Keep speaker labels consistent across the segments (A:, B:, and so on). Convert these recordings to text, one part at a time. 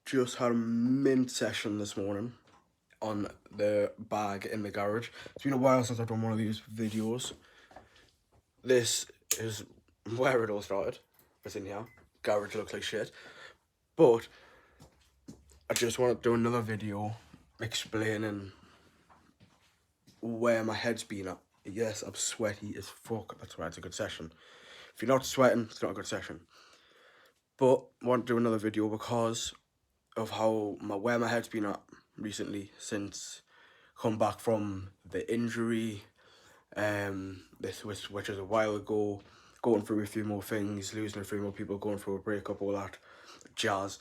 A: just had a mint session this morning on the bag in the garage. It's been a while since I've done one of these videos. This is where it all started. It's in here. Garage looks like shit. But I just want to do another video explaining where my head's been at. Yes, I'm sweaty as fuck. That's why it's a good session. If you're not sweating, it's not a good session. But I want to do another video because of where my head's been at recently since come back from the injury, which is a while ago, going through a few more things, losing a few more people, going through a breakup, all that jazz.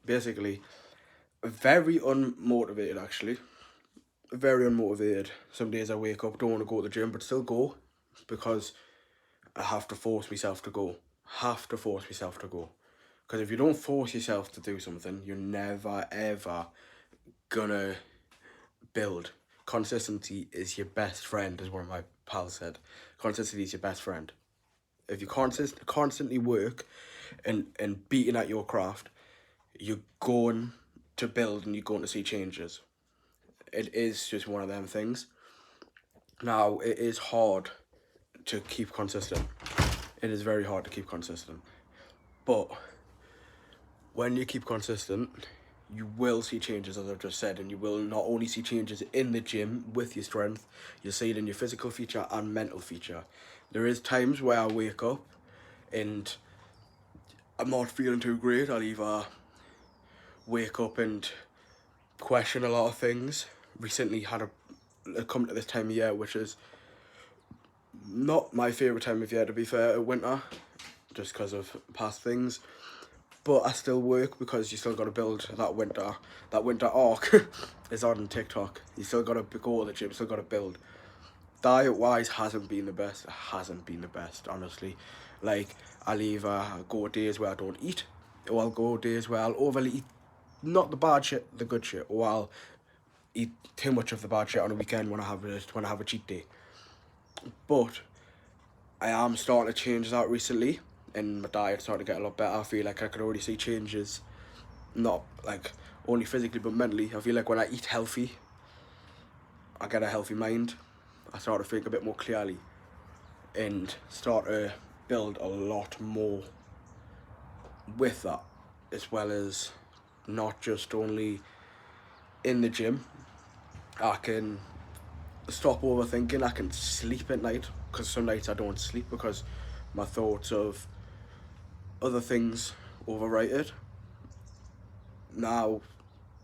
A: Basically, very unmotivated actually. Very unmotivated. Some days I wake up, don't want to go to the gym, but still go because I have to force myself to go. Because if you don't force yourself to do something, you're never ever gonna build. Consistency is your best friend, as one of my pals said. Consistency is your best friend. If you constantly work and beating at your craft, you're going to build and you're going to see changes. It is just one of them things. Now, it is hard to keep consistent. It is very hard to keep consistent. But when you keep consistent, you will see changes, as I've just said, and you will not only see changes in the gym with your strength, you'll see it in your physical feature and mental feature. There is times where I wake up and I'm not feeling too great. I'll either wake up and question a lot of things. Recently had come to this time of year, which is not my favourite time of year, to be fair, winter, just because of past things. But I still work because you still got to build that winter arc is on TikTok. You still got to go to the gym, still got to build. Diet wise hasn't been the best. It hasn't been the best, honestly. Like, I'll either go days where I don't eat, or I'll go days where I'll overly eat, not the bad shit, the good shit, or I'll eat too much of the bad shit on a weekend when I have a cheat day. But I am starting to change that recently, and my diet's starting to get a lot better. I feel like I could already see changes, not like only physically but mentally. I feel like when I eat healthy, I get a healthy mind. I start to think a bit more clearly and start to build a lot more with that, as well as not just only in the gym. I can stop overthinking. I can sleep at night, because some nights I don't sleep because my thoughts of other things overwrite it. Now,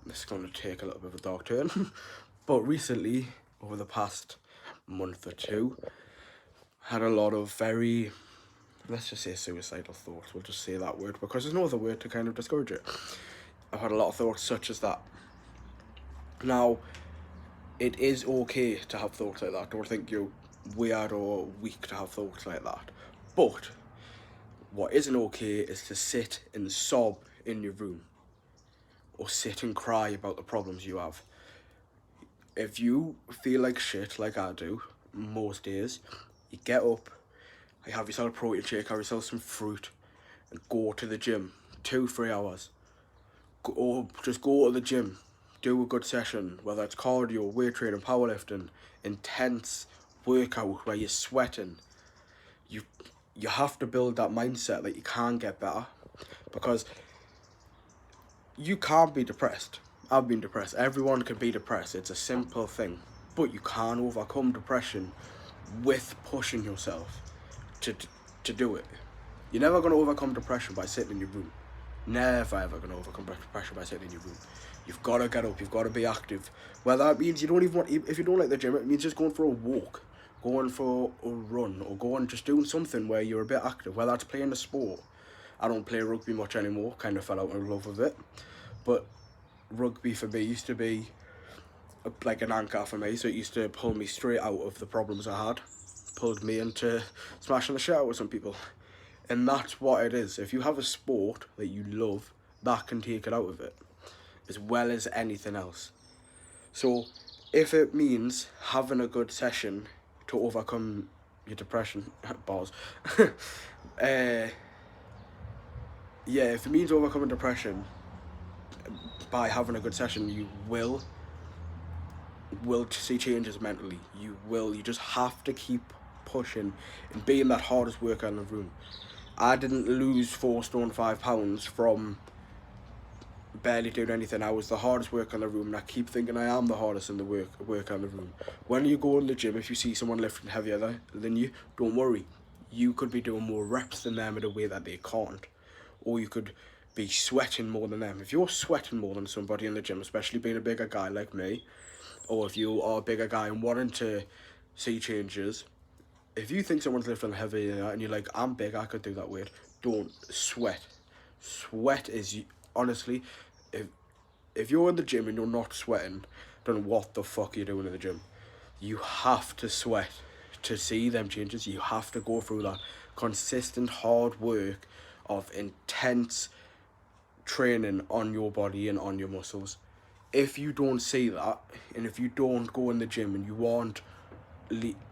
A: this is going to take a little bit of a dark turn, but recently, over the past month or two, had a lot of very, let's just say, suicidal thoughts. We'll just say that word because there's no other word to kind of discourage it. I've had a lot of thoughts such as that. Now, it is okay to have thoughts like that. Don't think you're weird or weak to have thoughts like that. But what isn't okay is to sit and sob in your room or sit and cry about the problems you have. If you feel like shit, like I do, most days, you get up, you have yourself a protein shake, have yourself some fruit, and go to the gym. 2-3 hours. Or just go to the gym. Do a good session, whether it's cardio, weight training, powerlifting, intense workout where you're sweating. You have to build that mindset that you can get better, because you can't be depressed. I've been depressed. Everyone can be depressed. It's a simple thing. But you can overcome depression with pushing yourself to do it. You're never going to overcome depression by sitting in your room. Never ever going to overcome depression by sitting in your room. You've got to get up. You've got to be active. Whether that means you don't even want, if you don't like the gym, it means just going for a walk, going for a run, or going just doing something where you're a bit active. Whether that's playing a sport. I don't play rugby much anymore. Kind of fell out in love with it. But rugby for me used to be like an anchor for me, so it used to pull me straight out of the problems I had, pulled me into smashing the shit out with some people. And that's what it is. If you have a sport that you love, that can take it out of it, as well as anything else. So if it means having a good session to overcome your depression, bars, yeah, if it means overcoming depression by having a good session, you will see changes mentally. You just have to keep pushing and being that hardest worker in the room. I didn't lose 4 stone 5 pounds from barely doing anything. I was the hardest worker in the room, and I keep thinking I am the hardest in the worker in the room. When you go in the gym, if you see someone lifting heavier than you, don't worry. You could be doing more reps than them in a way that they can't, or you could be sweating more than them. If you're sweating more than somebody in the gym, especially being a bigger guy like me, or if you are a bigger guy and wanting to see changes, if you think someone's lifting heavy and you're like, I'm big, I could do that weight, don't sweat. Sweat is, honestly, if if you're in the gym and you're not sweating, then what the fuck are you doing in the gym? You have to sweat to see them changes. You have to go through that consistent hard work of intense training on your body and on your muscles. If you don't see that, and if you don't go in the gym and you aren't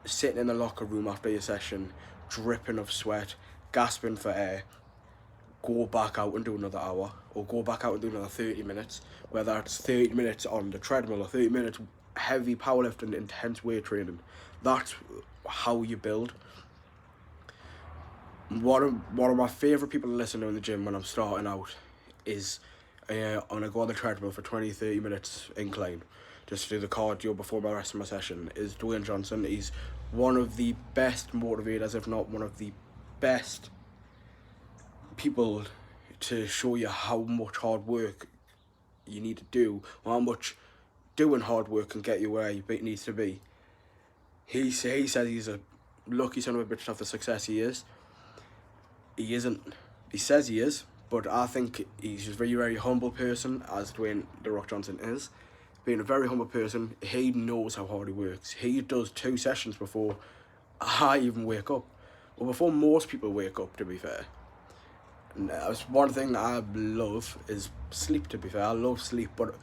A: sitting in the locker room after your session, dripping of sweat, gasping for air, go back out and do another hour, or go back out and do another 30 minutes, whether it's 30 minutes on the treadmill or 30 minutes heavy powerlifting, intense weight training. That's how you build. One of my favourite people to listen to in the gym when I'm starting out is I'm going to go on the treadmill for 20-30 minutes incline just to do the cardio before my rest of my session, is Dwayne Johnson. He's one of the best motivators, if not one of the best people to show you how much hard work you need to do, or how much doing hard work can get you where you needs to be. He says he's a lucky son of a bitch to have the success he is. He isn't. He says he is, but I think he's just a very, very humble person, as Dwayne The Rock Johnson is. Being a very humble person, he knows how hard he works. He does 2 sessions before I even wake up. Well, before most people wake up, to be fair. And that's one thing that I love is sleep, to be fair. I love sleep, but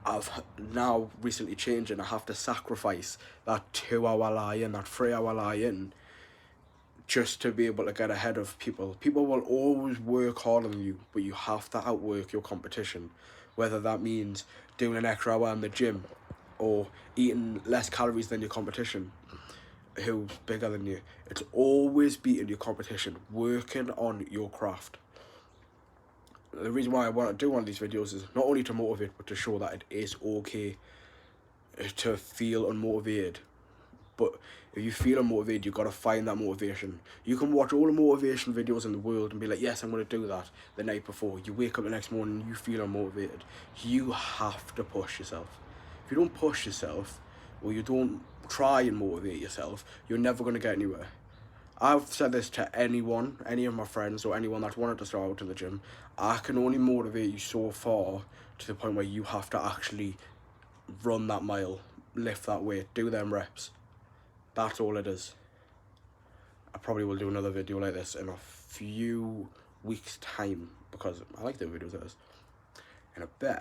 A: I've now recently changed and I have to sacrifice that 2-hour lie-in, that 3-hour lie-in, just to be able to get ahead of people. People will always work harder than you, but you have to outwork your competition. Whether that means doing an extra hour in the gym or eating less calories than your competition who's bigger than you. It's always beating your competition, working on your craft. The reason why I want to do one of these videos is not only to motivate, but to show that it is okay to feel unmotivated. But if you feel unmotivated, you've got to find that motivation. You can watch all the motivation videos in the world and be like, yes, I'm going to do that the night before. You wake up the next morning and you feel unmotivated. You have to push yourself. If you don't push yourself, or you don't try and motivate yourself, you're never going to get anywhere. I've said this to anyone, any of my friends, or anyone that's wanted to start out in the gym. I can only motivate you so far, to the point where you have to actually run that mile, lift that weight, do them reps. That's all it is. I probably will do another video like this in a few weeks' time, because I like doing videos like this. In a bit.